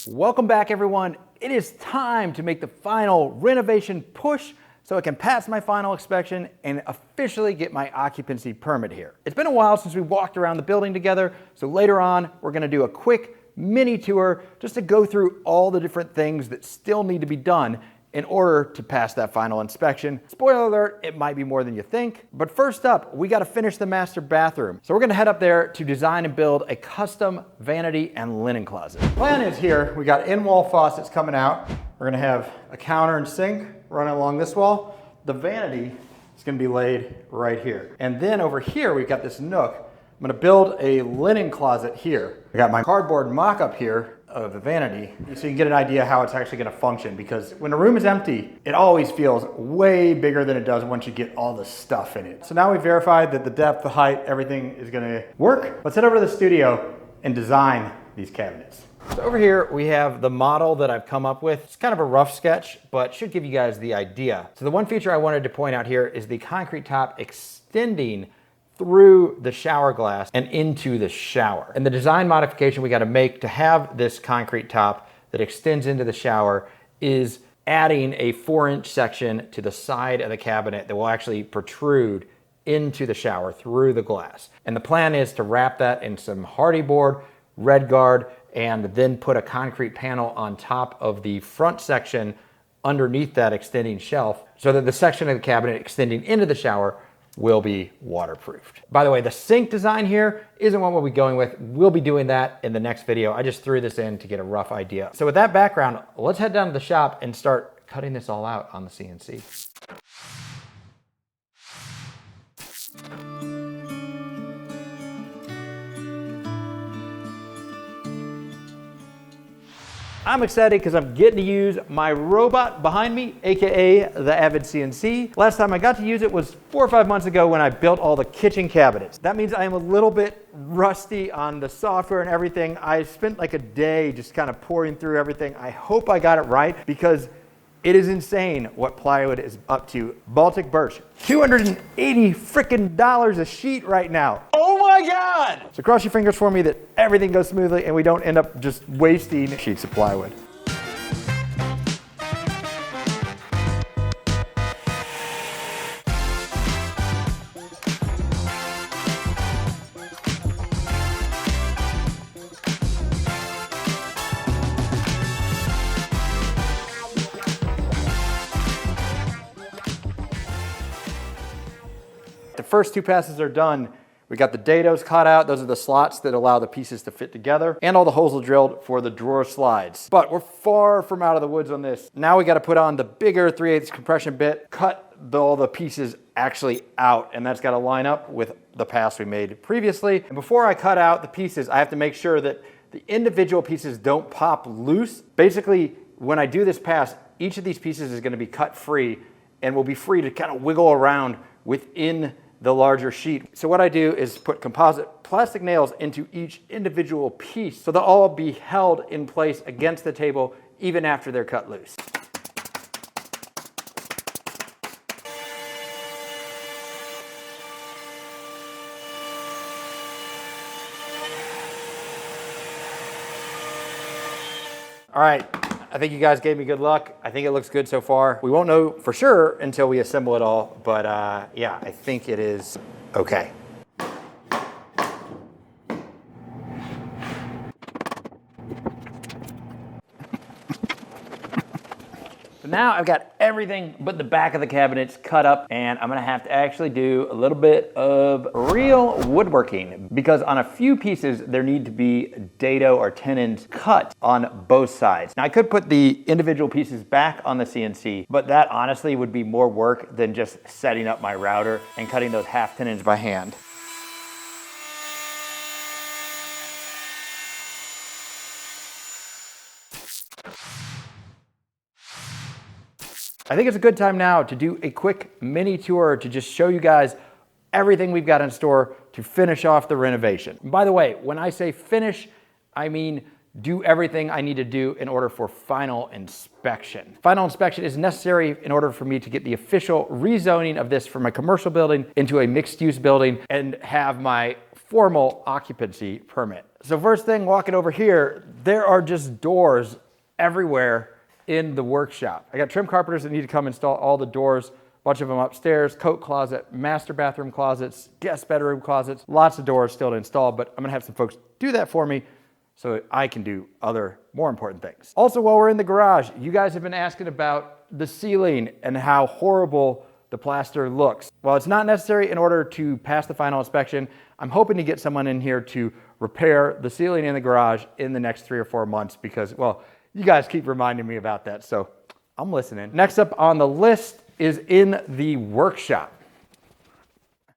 Welcome back, everyone. It is time to make the final renovation push so I can pass my final inspection and officially get my occupancy permit here. It's been a while since we walked around the building together, so later on we're gonna do a quick mini tour just to go through all the different things that still need to be done in order to pass that final inspection. Spoiler alert, it might be more than you think. But first up, we gotta finish the master bathroom. So we're gonna head up there to design and build a custom vanity and linen closet. The plan is here, we got in-wall faucets coming out. We're gonna have a counter and sink running along this wall. The vanity is gonna be laid right here. And then over here, we've got this nook. I'm gonna build a linen closet here. I got my cardboard mock-up here of the vanity, so you can get an idea how it's actually gonna function, because when a room is empty, it always feels way bigger than it does once you get all the stuff in it. So now we've verified that the depth, the height, everything is gonna work. Let's head over to the studio and design these cabinets. So over here, we have the model that I've come up with. It's kind of a rough sketch, but should give you guys the idea. So the one feature I wanted to point out here is the concrete top extending through the shower glass and into the shower. And the design modification we got to make to have this concrete top that extends into the shower is adding a 4-inch section to the side of the cabinet that will actually protrude into the shower through the glass. And the plan is to wrap that in some hardy board, red guard, and then put a concrete panel on top of the front section underneath that extending shelf so that the section of the cabinet extending into the shower will be waterproofed. By the way, the sink design here isn't what we'll be going with. We'll be doing that in the next video. I just threw this in to get a rough idea. So with that background, let's head down to the shop and start cutting this all out on the CNC. I'm excited because I'm getting to use my robot behind me, AKA the Avid CNC. Last time I got to use it was 4 or 5 months ago when I built all the kitchen cabinets. That means I am a little bit rusty on the software and everything. I spent like a day just kind of pouring through everything. I hope I got it right, because it is insane what plywood is up to. Baltic birch, $280 frickin' a sheet right now. Oh my God! So cross your fingers for me that everything goes smoothly and we don't end up just wasting sheets of plywood. The first 2 passes are done. We got the dados cut out. Those are the slots that allow the pieces to fit together, and all the holes are drilled for the drawer slides. But we're far from out of the woods on this. Now we got to put on the bigger 3/8 compression bit, cut all the pieces actually out, and that's got to line up with the pass we made previously. And before I cut out the pieces, I have to make sure that the individual pieces don't pop loose. Basically, when I do this pass, each of these pieces is going to be cut free and will be free to kind of wiggle around within the larger sheet. So what I do is put composite plastic nails into each individual piece so they'll all be held in place against the table even after they're cut loose. All right, I think you guys gave me good luck. I think it looks good so far. We won't know for sure until we assemble it all, but yeah, I think it is okay. So now I've got everything but the back of the cabinets cut up, and I'm gonna have to actually do a little bit of real woodworking, because on a few pieces there need to be dado or tenons cut on both sides. Now I could put the individual pieces back on the CNC, but that honestly would be more work than just setting up my router and cutting those half tenons by hand. I think it's a good time now to do a quick mini tour to just show you guys everything we've got in store to finish off the renovation. And by the way, when I say finish, I mean do everything I need to do in order for final inspection. Final inspection is necessary in order for me to get the official rezoning of this from a commercial building into a mixed-use building and have my formal occupancy permit. So first thing, walking over here, there are just doors everywhere in the workshop. I got trim carpenters that need to come install all the doors, a bunch of them upstairs, coat closet, master bathroom closets, guest bedroom closets, lots of doors still to install, but I'm gonna have some folks do that for me so I can do other more important things. Also, while we're in the garage, you guys have been asking about the ceiling and how horrible the plaster looks. While it's not necessary in order to pass the final inspection, I'm hoping to get someone in here to repair the ceiling in the garage in the next 3 or 4 months because, well, you guys keep reminding me about that, so I'm listening. Next up on the list is in the workshop.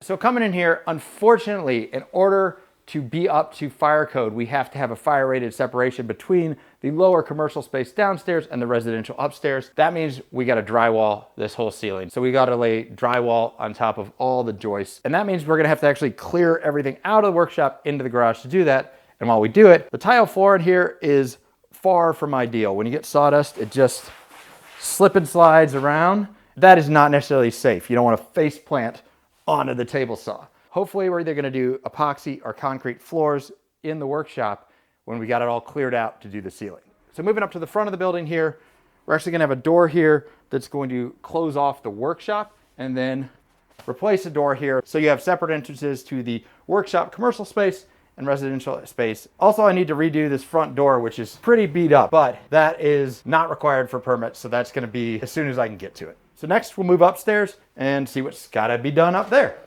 So coming in here, unfortunately, in order to be up to fire code, we have to have a fire rated separation between the lower commercial space downstairs and the residential upstairs. That means we got to drywall this whole ceiling. So we got to lay drywall on top of all the joists. And that means we're going to have to actually clear everything out of the workshop into the garage to do that. And while we do it, the tile floor in here is far from ideal. When you get sawdust, it just slip and slides around. That is not necessarily safe. You don't want to face plant onto the table saw. Hopefully we're either going to do epoxy or concrete floors in the workshop when we got it all cleared out to do the ceiling. So moving up to the front of the building here, we're actually going to have a door here that's going to close off the workshop and then replace a door here so you have separate entrances to the workshop commercial space and residential space. Also, I need to redo this front door, which is pretty beat up, but that is not required for permits, so that's going to be as soon as I can get to it. So next we'll move upstairs and see what's got to be done up there.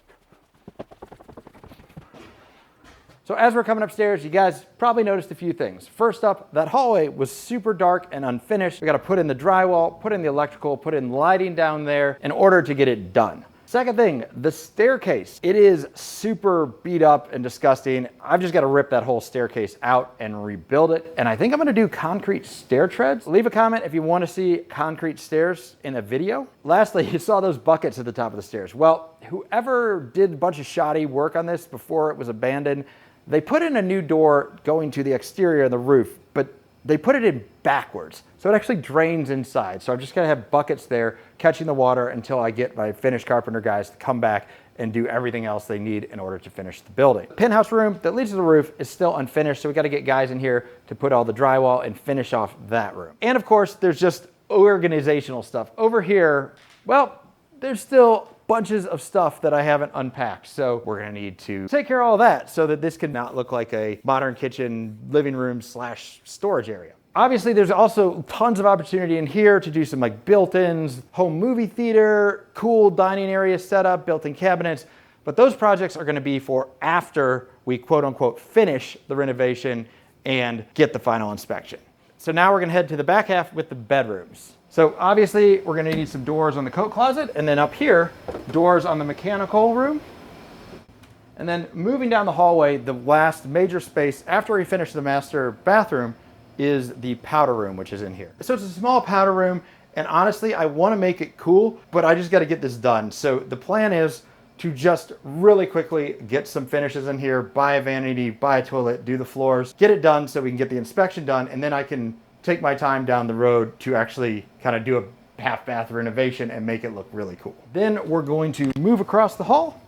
So as we're coming upstairs, you guys probably noticed a few things. First up, that hallway was super dark and unfinished. We got to put in the drywall, put in the electrical, put in lighting down there in order to get it done. Second thing, the staircase. It is super beat up and disgusting. I've just got to rip that whole staircase out and rebuild it. And I think I'm going to do concrete stair treads. Leave a comment if you want to see concrete stairs in a video. Lastly, you saw those buckets at the top of the stairs. Well, whoever did a bunch of shoddy work on this before it was abandoned, they put in a new door going to the exterior of the roof, but they put it in backwards. So it actually drains inside. So I'm just gonna have buckets there catching the water until I get my finished carpenter guys to come back and do everything else they need in order to finish the building. The penthouse room that leads to the roof is still unfinished, so we gotta get guys in here to put all the drywall and finish off that room. And of course, there's just organizational stuff. Over here, well, there's still bunches of stuff that I haven't unpacked. So we're gonna need to take care of all that so that this can not look like a modern kitchen, living room / storage area. Obviously, there's also tons of opportunity in here to do some like built-ins, home movie theater, cool dining area setup, built-in cabinets. But those projects are gonna be for after we quote unquote finish the renovation and get the final inspection. So now we're gonna head to the back half with the bedrooms. So obviously we're gonna need some doors on the coat closet, and then up here, doors on the mechanical room. And then moving down the hallway, the last major space after we finish the master bathroom is the powder room, which is in here. So it's a small powder room, and honestly, I wanna make it cool, but I just gotta get this done. So the plan is to just really quickly get some finishes in here, buy a vanity, buy a toilet, do the floors, get it done so we can get the inspection done, and then I can take my time down the road to actually kind of do a half bath renovation and make it look really cool. Then we're going to move across the hall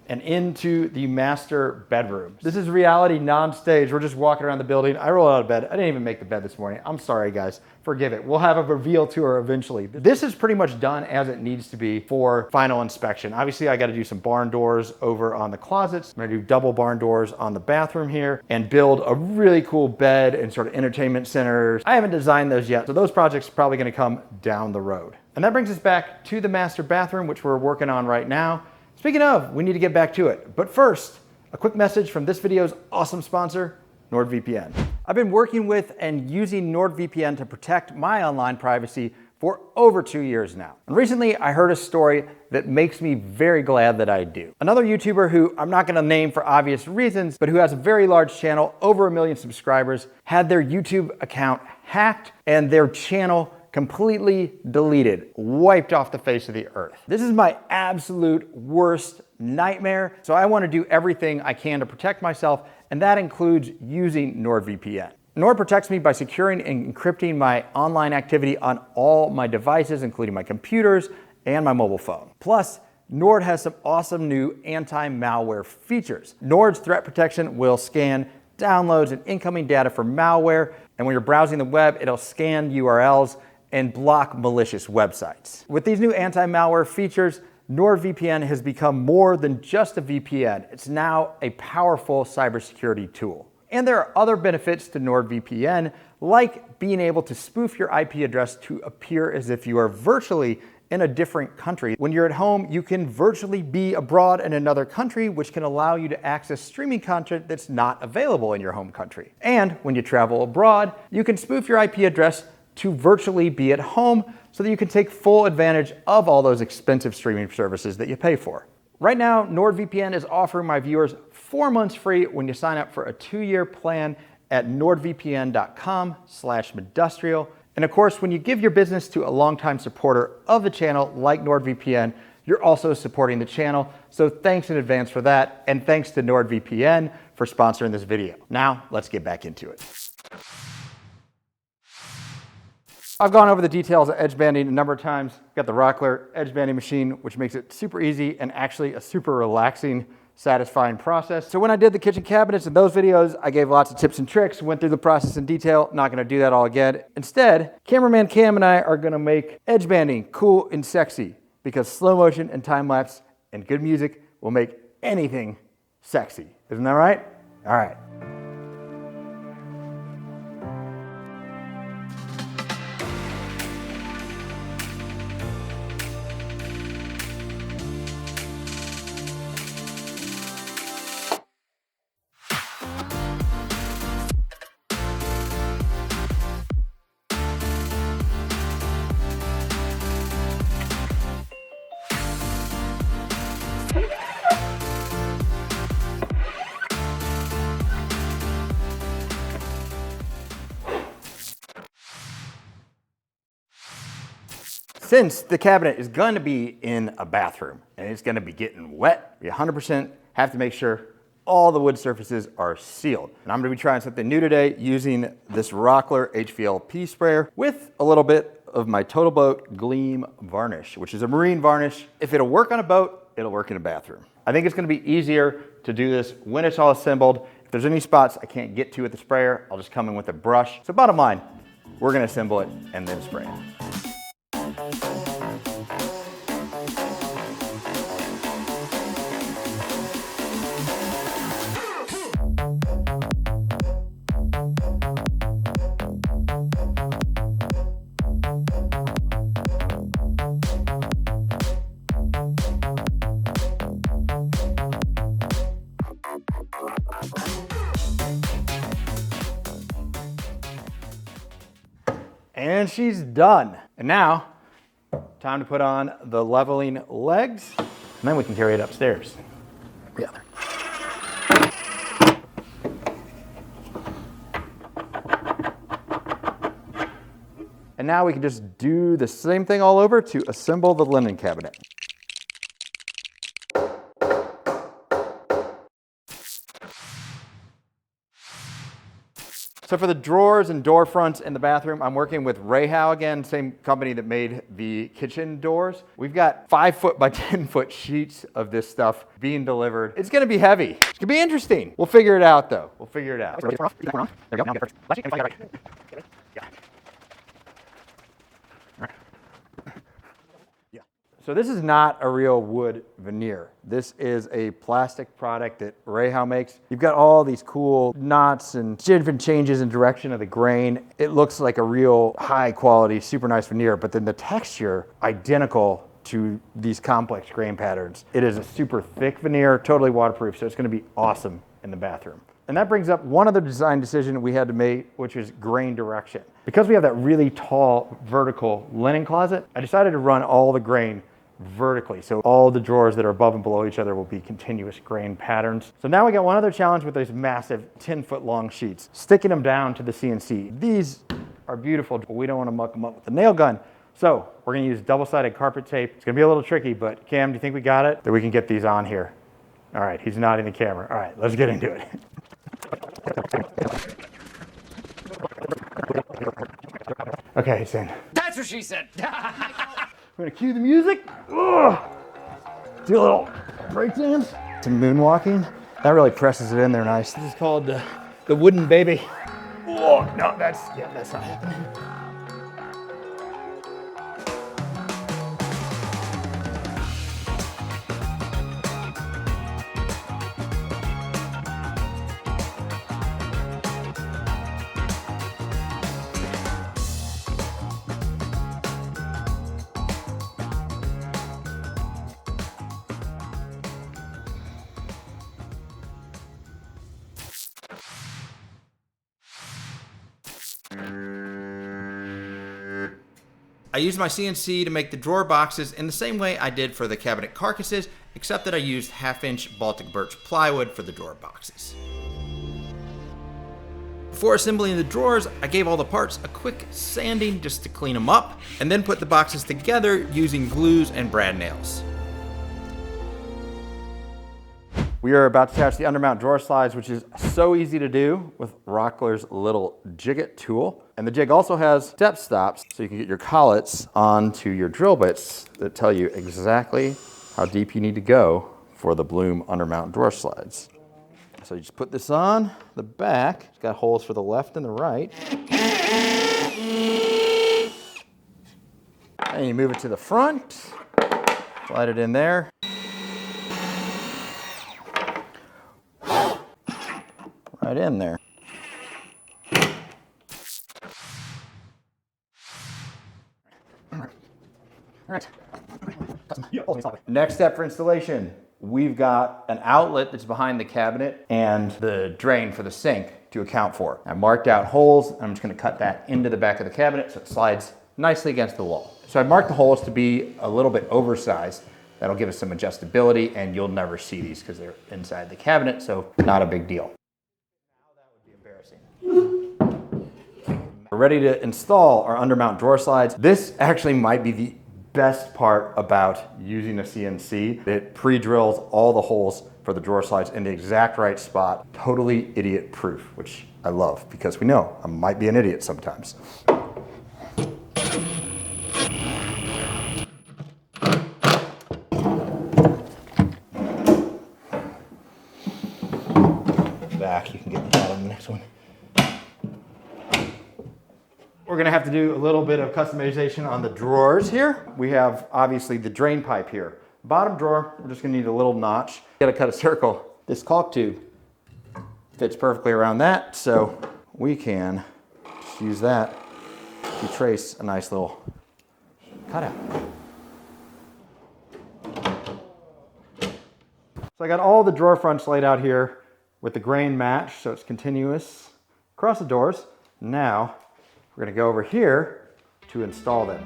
and into the master bedroom. This is reality non-stage. We're just walking around the building. I rolled out of bed. I didn't even make the bed this morning. I'm sorry, guys. Forgive it. We'll have a reveal tour eventually. This is pretty much done as it needs to be for final inspection. Obviously, I got to do some barn doors over on the closets. I'm going to do double barn doors on the bathroom here and build a really cool bed and sort of entertainment centers. I haven't designed those yet, so those projects are probably going to come down the road. And that brings us back to the master bathroom, which we're working on right now. Speaking of, we need to get back to it. But first, a quick message from this video's awesome sponsor, NordVPN. I've been working with and using NordVPN to protect my online privacy for over 2 years now. And recently, I heard a story that makes me very glad that I do. Another YouTuber who I'm not gonna name for obvious reasons, but who has a very large channel, over 1 million subscribers, had their YouTube account hacked and their channel completely deleted, wiped off the face of the earth. This is my absolute worst nightmare, so I want to do everything I can to protect myself, and that includes using NordVPN. Nord protects me by securing and encrypting my online activity on all my devices, including my computers and my mobile phone. Plus, Nord has some awesome new anti-malware features. Nord's threat protection will scan downloads and incoming data for malware, and when you're browsing the web, it'll scan URLs and block malicious websites. With these new anti-malware features, NordVPN has become more than just a VPN. It's now a powerful cybersecurity tool. And there are other benefits to NordVPN, like being able to spoof your IP address to appear as if you are virtually in a different country. When you're at home, you can virtually be abroad in another country, which can allow you to access streaming content that's not available in your home country. And when you travel abroad, you can spoof your IP address to virtually be at home so that you can take full advantage of all those expensive streaming services that you pay for. Right now, NordVPN is offering my viewers 4 months free when you sign up for a 2-year plan at nordvpn.com/Medustrial. And of course, when you give your business to a longtime supporter of the channel like NordVPN, you're also supporting the channel. So thanks in advance for that. And thanks to NordVPN for sponsoring this video. Now, let's get back into it. I've gone over the details of edge banding a number of times. Got the ROCKLER edge banding machine, which makes it super easy and actually a super relaxing, satisfying process. So when I did the kitchen cabinets in those videos, I gave lots of tips and tricks, went through the process in detail. Not gonna do that all again. Instead, cameraman Cam and I are gonna make edge banding cool and sexy, because slow motion and time lapse and good music will make anything sexy. Isn't that right? All right. Since the cabinet is going to be in a bathroom and it's going to be getting wet, we 100% have to make sure all the wood surfaces are sealed. And I'm going to be trying something new today using this ROCKLER HVLP sprayer with a little bit of my Total Boat Gleam varnish, which is a marine varnish. If it'll work on a boat, it'll work in a bathroom. I think it's going to be easier to do this when it's all assembled. If there's any spots I can't get to with the sprayer, I'll just come in with a brush. So bottom line, we're going to assemble it and then spray it. And she's done. And now, time to put on the leveling legs, and then we can carry it upstairs. Yeah. And now we can just do the same thing all over to assemble the linen cabinet. So for the drawers and door fronts in the bathroom, I'm working with Rayhow again, same company that made the kitchen doors. We've got 5-foot by 10-foot sheets of this stuff being delivered. It's gonna be heavy. It's gonna be interesting. We'll figure it out though. We'll figure it out. There we go. Now get first. So this is not a real wood veneer. This is a plastic product that Rayhow makes. You've got all these cool knots and different changes in direction of the grain. It looks like a real high quality, super nice veneer, but then the texture, identical to these complex grain patterns. It is a super thick veneer, totally waterproof, so it's gonna be awesome in the bathroom. And that brings up one other design decision we had to make, which is grain direction. Because we have that really tall vertical linen closet, I decided to run all the grain vertically. So all the drawers that are above and below each other will be continuous grain patterns. So now we got one other challenge with these massive 10-foot long sheets, sticking them down to the CNC. These are beautiful, but we don't want to muck them up with the nail gun. So we're gonna use double-sided carpet tape. It's gonna be a little tricky, but Cam, do you think we got it? That we can get these on here. All right, he's nodding the camera. All right, let's get into it. Okay, it's in. That's what she said. We're gonna cue the music. Ugh. Do a little break dance. Some moonwalking. That really presses it in there nice. This is called the wooden baby. Oh, no, that's not happening. I used my CNC to make the drawer boxes in the same way I did for the cabinet carcasses, except that I used 1/2-inch Baltic birch plywood for the drawer boxes. Before assembling the drawers, I gave all the parts a quick sanding just to clean them up, and then put the boxes together using glues and brad nails. We are about to attach the undermount drawer slides, which is so easy to do with ROCKLER's little jigget tool. And the jig also has step stops, so you can get your collets onto your drill bits that tell you exactly how deep you need to go for the Bloom undermount drawer slides. So you just put this on the back. It's got holes for the left and the right. And you move it to the front, slide it in there. Right in there. Next step for installation, we've got an outlet that's behind the cabinet and the drain for the sink to account for. I marked out holes, and I'm just gonna cut that into the back of the cabinet so it slides nicely against the wall. So I marked the holes to be a little bit oversized. That'll give us some adjustability, and you'll never see these because they're inside the cabinet, so not a big deal. We're ready to install our undermount drawer slides. This actually might be the best part about using a CNC. It pre-drills all the holes for the drawer slides in the exact right spot. Totally idiot proof, which I love because we know I might be an idiot sometimes. Back, you can get that on the next one. We're gonna have to do a little bit of customization on the drawers here. We have obviously the drain pipe here. Bottom drawer, we're just gonna need a little notch. Gotta cut a circle. This caulk tube fits perfectly around that, so we can just use that to trace a nice little cutout. So I got all the drawer fronts laid out here with the grain match, so it's continuous across the doors. Now, we're going to go over here to install them.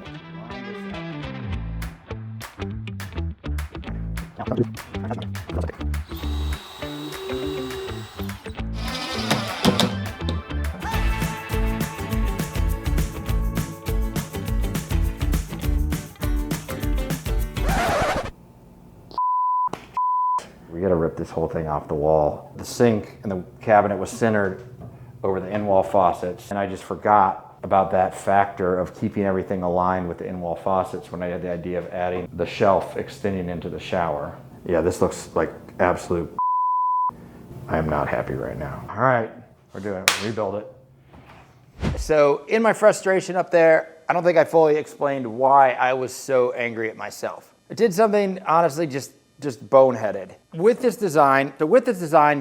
We got to rip this whole thing off the wall. The sink and the cabinet was centered over the in-wall faucets, and I just forgot about that factor of keeping everything aligned with the in-wall faucets when I had the idea of adding the shelf extending into the shower. Yeah, this looks like absolute I am not happy right now. All right, we're doing it, rebuild it. So in my frustration up there, I don't think I fully explained why I was so angry at myself. I did something honestly just boneheaded. With this design,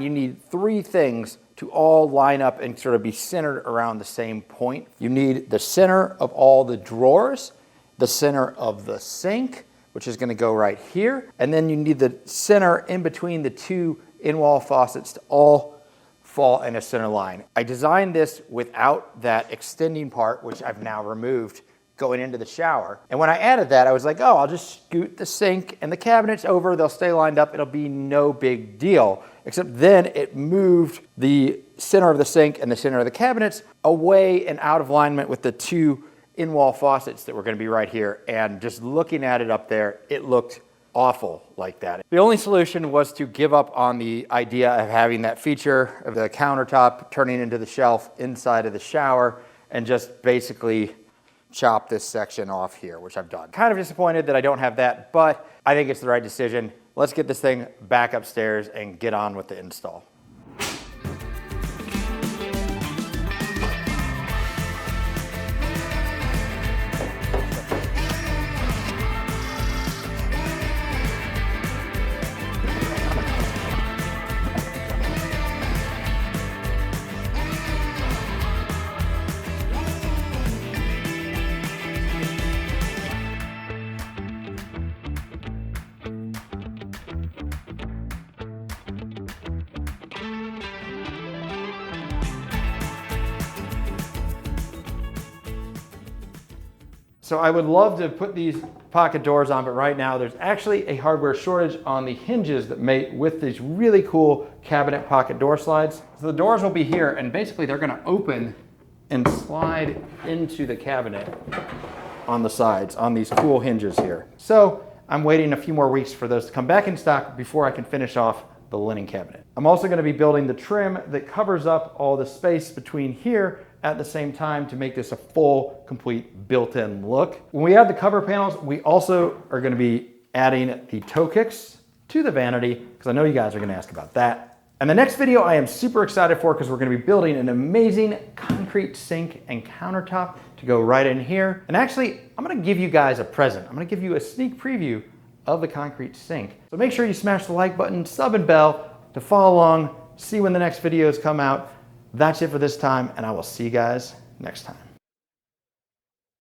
you need 3 things to all line up and sort of be centered around the same point. You need the center of all the drawers, the center of the sink, which is gonna go right here, and then you need the center in between the 2 in-wall faucets to all fall in a center line. I designed this without that extending part, which I've now removed, going into the shower. And when I added that, I was like, oh, I'll just scoot the sink and the cabinets over, they'll stay lined up, it'll be no big deal. Except then it moved the center of the sink and the center of the cabinets away and out of alignment with the 2 in-wall faucets that were gonna be right here. And just looking at it up there, it looked awful like that. The only solution was to give up on the idea of having that feature of the countertop turning into the shelf inside of the shower and just basically chop this section off here, which I've done. Kind of disappointed that I don't have that, but I think it's the right decision. let's get this thing back upstairs and get on with the install. So I would love to put these pocket doors on, but right now there's actually a hardware shortage on the hinges that mate with these really cool cabinet pocket door slides. So the doors will be here, and basically they're gonna open and slide into the cabinet on the sides, on these cool hinges here. So I'm waiting a few more weeks for those to come back in stock before I can finish off the linen cabinet. I'm also gonna be building the trim that covers up all the space between here at the same time to make this a full, complete built-in look. When we add the cover panels, we also are gonna be adding the toe kicks to the vanity, because I know you guys are gonna ask about that. And the next video I am super excited for, because we're gonna be building an amazing concrete sink and countertop to go right in here. And actually, I'm gonna give you guys a present. I'm gonna give you a sneak preview of the concrete sink. So make sure you smash the like button, sub and bell to follow along, see when the next videos come out. That's it for this time, and I will see you guys next time.